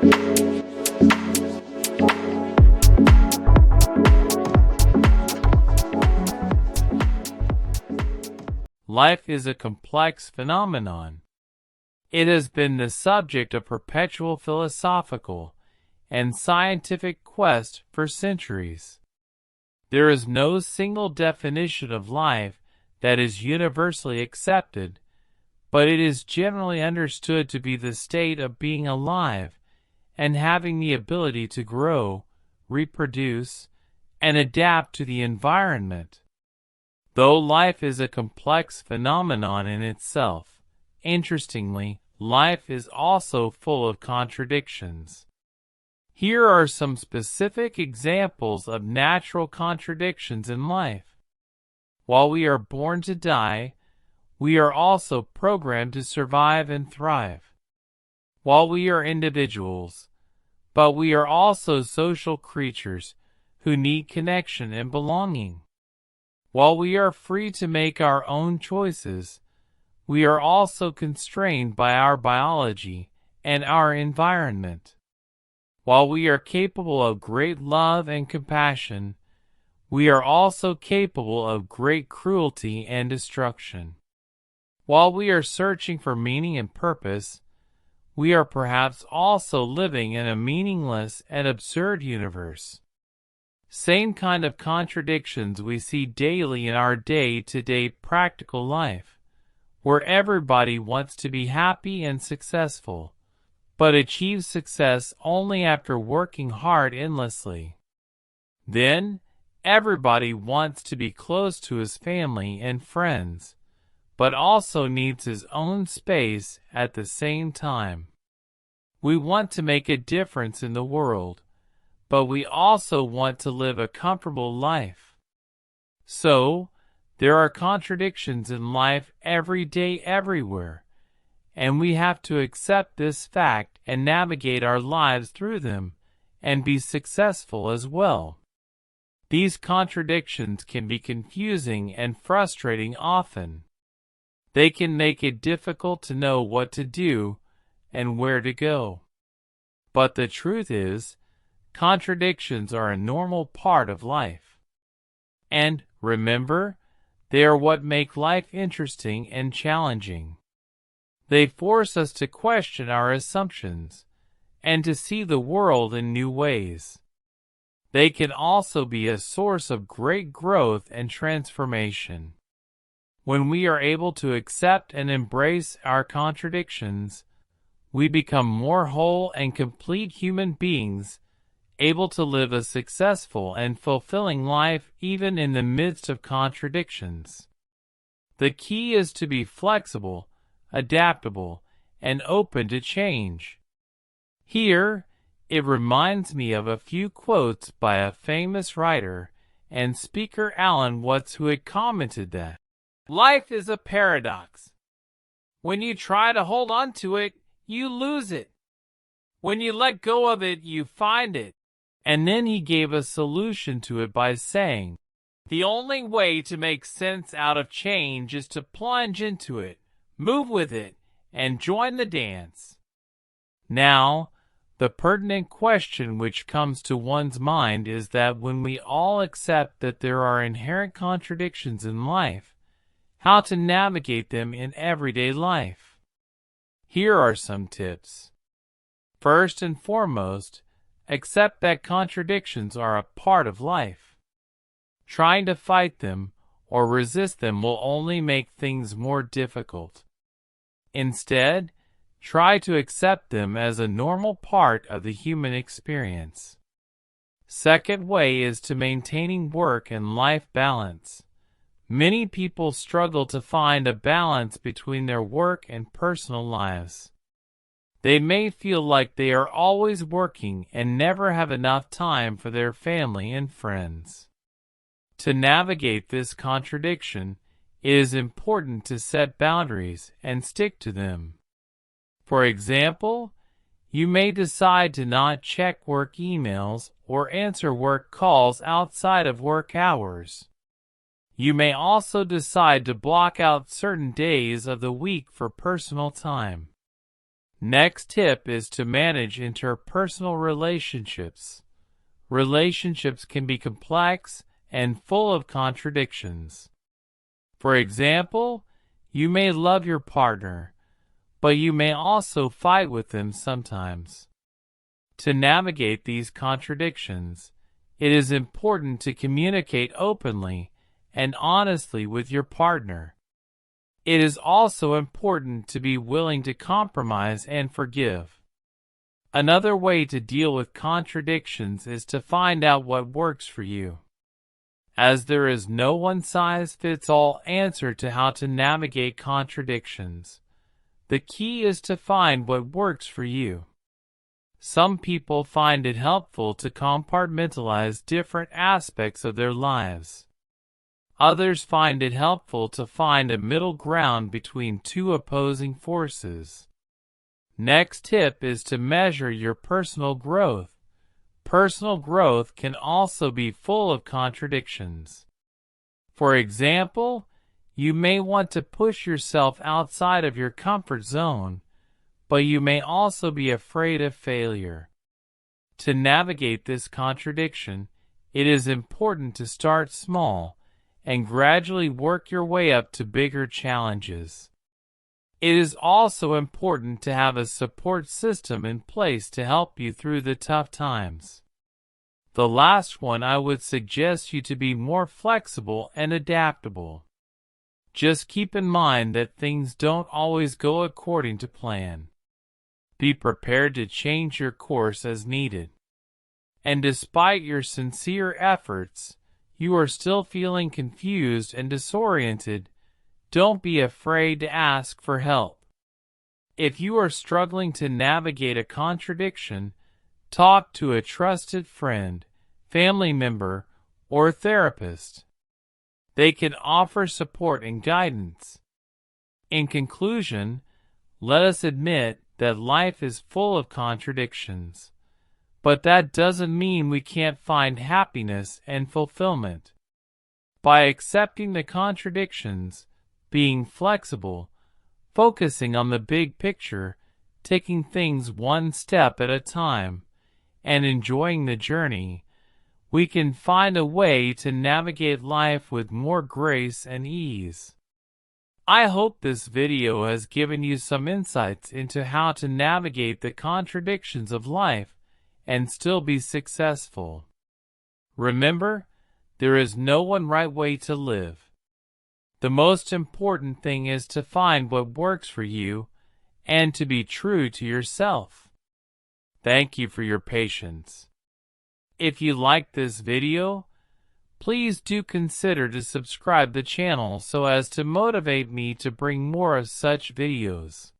Life is a complex phenomenon. It has been the subject of perpetual philosophical and scientific quest for centuries. There is no single definition of life that is universally accepted, but it is generally understood to be the state of being alive and having the ability to grow, reproduce, and adapt to the environment. Though life is a complex phenomenon in itself, interestingly, life is also full of contradictions. Here are some specific examples of natural contradictions in life. While we are born to die, we are also programmed to survive and thrive. While we are individuals, but we are also social creatures who need connection and belonging. While we are free to make our own choices, we are also constrained by our biology and our environment. While we are capable of great love and compassion, we are also capable of great cruelty and destruction. While we are searching for meaning and purpose, we are perhaps also living in a meaningless and absurd universe. Same kind of contradictions we see daily in our day-to-day practical life, where everybody wants to be happy and successful, but achieves success only after working hard endlessly. Then, everybody wants to be close to his family and friends, but also needs his own space at the same time. We want to make a difference in the world, but we also want to live a comfortable life. So, there are contradictions in life every day everywhere, and we have to accept this fact and navigate our lives through them and be successful as well. These contradictions can be confusing and frustrating often. They can make it difficult to know what to do and where to go. But the truth is, contradictions are a normal part of life. And, remember, they are what make life interesting and challenging. They force us to question our assumptions and to see the world in new ways. They can also be a source of great growth and transformation. When we are able to accept and embrace our contradictions, we become more whole and complete human beings, able to live a successful and fulfilling life even in the midst of contradictions. The key is to be flexible, adaptable, and open to change. Here, it reminds me of a few quotes by a famous writer and speaker Alan Watts, who had commented that, "Life is a paradox. When you try to hold on to it, you lose it. When you let go of it, you find it." And then he gave a solution to it by saying, "The only way to make sense out of change is to plunge into it, move with it, and join the dance." Now, the pertinent question which comes to one's mind is that when we all accept that there are inherent contradictions in life, how to navigate them in everyday life. Here are some tips. First and foremost, accept that contradictions are a part of life. Trying to fight them or resist them will only make things more difficult. Instead, try to accept them as a normal part of the human experience. Second way is to maintaining work and life balance. Many people struggle to find a balance between their work and personal lives. They may feel like they are always working and never have enough time for their family and friends. To navigate this contradiction, it is important to set boundaries and stick to them. For example, you may decide to not check work emails or answer work calls outside of work hours. You may also decide to block out certain days of the week for personal time. Next tip is to manage interpersonal relationships. Relationships can be complex and full of contradictions. For example, you may love your partner, but you may also fight with them sometimes. To navigate these contradictions, it is important to communicate openly and honestly with your partner. It is also important to be willing to compromise and forgive. Another way to deal with contradictions is to find out what works for you. As there is no one-size-fits-all answer to how to navigate contradictions, the key is to find what works for you. Some people find it helpful to compartmentalize different aspects of their lives. Others find it helpful to find a middle ground between two opposing forces. Next tip is to measure your personal growth. Personal growth can also be full of contradictions. For example, you may want to push yourself outside of your comfort zone, but you may also be afraid of failure. To navigate this contradiction, it is important to start small and gradually work your way up to bigger challenges. It is also important to have a support system in place to help you through the tough times. The last one, I would suggest you to be more flexible and adaptable. Just keep in mind that things don't always go according to plan. Be prepared to change your course as needed. And despite your sincere efforts, you are still feeling confused and disoriented, don't be afraid to ask for help. If you are struggling to navigate a contradiction, talk to a trusted friend, family member, or therapist. They can offer support and guidance. In conclusion, let us admit that life is full of contradictions. But that doesn't mean we can't find happiness and fulfillment. By accepting the contradictions, being flexible, focusing on the big picture, taking things one step at a time, and enjoying the journey, we can find a way to navigate life with more grace and ease. I hope this video has given you some insights into how to navigate the contradictions of life and still be successful. Remember, there is no one right way to live. The most important thing is to find what works for you and to be true to yourself. Thank you for your patience. If you liked this video, please do consider to subscribe the channel so as to motivate me to bring more of such videos.